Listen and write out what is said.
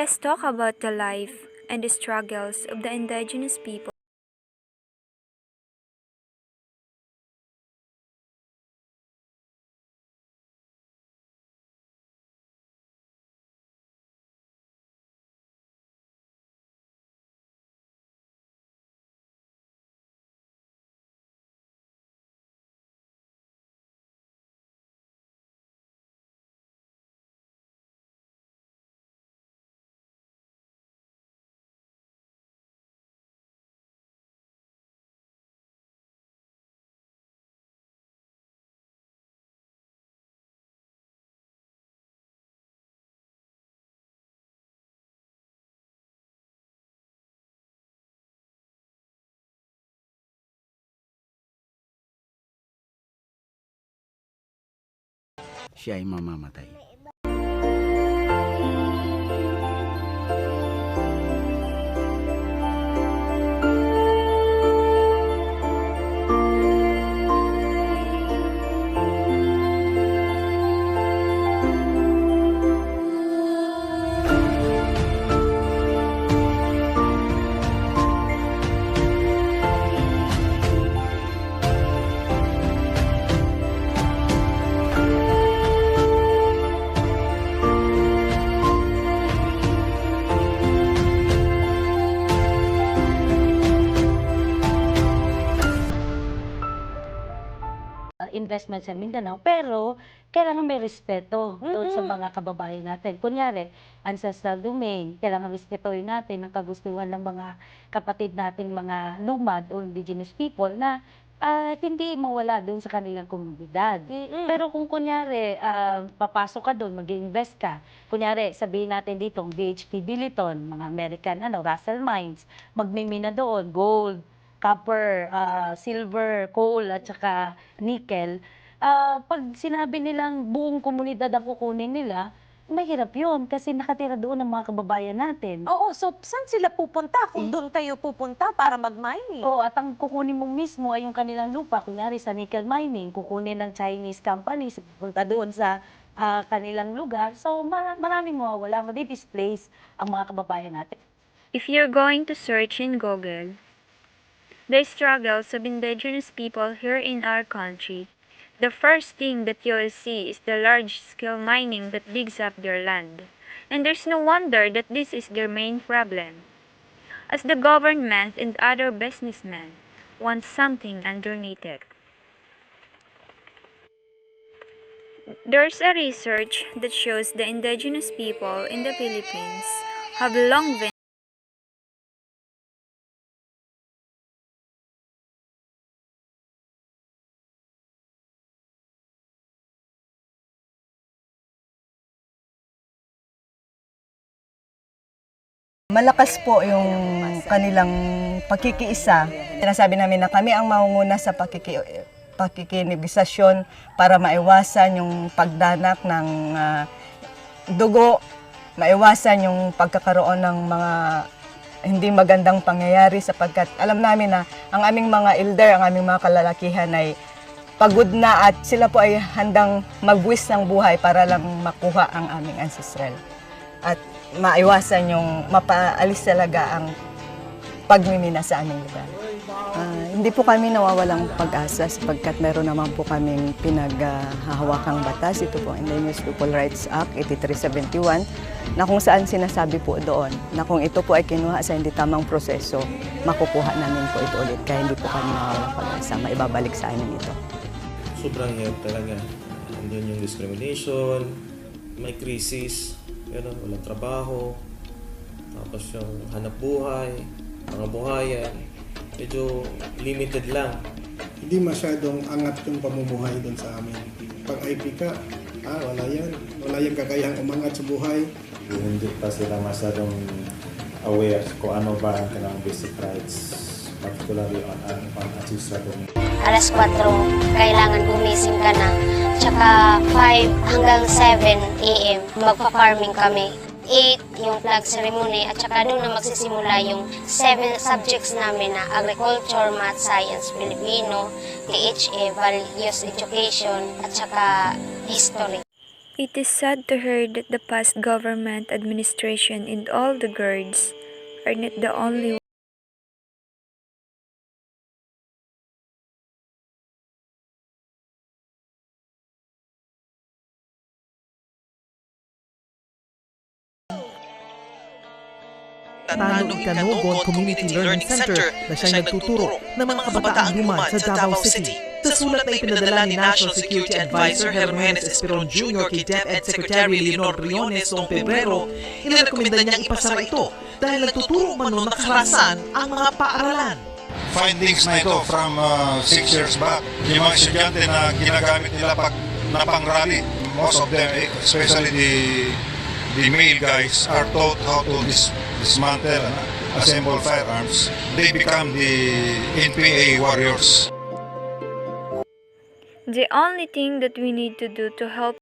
Let's talk about the life and the struggles of the indigenous people. Siya ay mamamatay. Investment sa Mindanao, pero kailangan may respeto doon sa mga kababayan natin. Kunyari, ancestral domain, kailangan respetuhin natin ang kagustuhan ng mga kapatid nating mga nomad o indigenous people na hindi mawala doon sa kanilang komunidad. Pero kung kunyari, papasok ka doon, mag-invest ka, kunyari, sabihin natin dito, BHP Billiton, mga American, Russell Mines, magmimina doon, gold, copper, silver, coal, at saka nickel, pag sinabi nilang buong komunidad ang kukunin nila, mahirap yun kasi nakatira doon ang mga kababayan natin. Oo, so saan sila pupunta kung doon kayo pupunta para mag-mining? Oo, at ang kukunin mo mismo ay yung kanilang lupa. Kunyari sa nickel mining, kukunin ng Chinese companies, pupunta doon sa kanilang lugar. So maraming mawawala, madi-displace ang mga kababayan natin. If you're going to search in Google, the struggles of indigenous people here in our country, the first thing that you'll see is the large-scale mining that digs up their land. And there's no wonder that this is their main problem, as the government and other businessmen want something underneath it. There's a research that shows the indigenous people in the Philippines have long been Malakas po yung kanilang pakikiisa. Sinasabi namin na kami ang mangunguna sa pakikinegosasyon para maiwasan yung pagdanak ng dugo, maiwasan yung pagkakaroon ng mga hindi magandang pangyayari sapagkat alam namin na ang aming mga elder, ang aming mga kalalakihan ay pagod na at sila po ay handang magbuwis ng buhay para lang makuha ang aming ancestral. At maiwasan yung mapaalis talaga ang pagmimina sa aming lugar. Hindi po kami nawawalang pag-asa sapagkat meron naman po kaming pinaghahawakang batas. Ito po ang Indigenous People Rights Act 8371 na kung saan sinasabi po doon na kung ito po ay kinuha sa hindi tamang proseso, makukuha namin po ito ulit. Kaya hindi po kami nawawalang pag-asa, maibabalik sa amin ito. Sobrang hirap talaga. Andun yung discrimination, may krisis, walang trabaho, tapos yung hanap buhay, mga buhayan, medyo limited lang. Hindi masyadong angat yung pamumuhay doon sa amin. Pag IP ka, wala yan. Wala yung kakayahang umangat sa buhay. Hindi pa sila masyadong aware kung ano ba ang kanilang basic rights, particularly on ancestral domain. Alas 4, kailangan gumising ka na. Tsaka 5 hanggang 7 AM, magpa-farming kami. 8 yung flag ceremony at saka doon na magsisimula yung 7 subjects namin na Agriculture, Math, Science, Filipino, THA, Values Education at saka History. It is sad to hear that the past government administration and all the guards are not the only Tanong Ikanogon Community Learning Center na siyang nagtuturo ng mga kabataang lumad sa Davao City. Sa sulat na ipinadala ni National Security Advisor Hermenes Esperon Jr. kay DepEd Secretary Leonor Briones noong Pebrero, inirekomenda niyang ipasara ito dahil nagtuturo umano ng karahasan ang mga paaralan. Findings na ito from 6 years back, yung mga estudyante na ginagamit nila pag napang-rally, most of them, especially the male guys, are taught how to dismantle and assemble firearms. They become the NPA warriors. The only thing that we need to do to help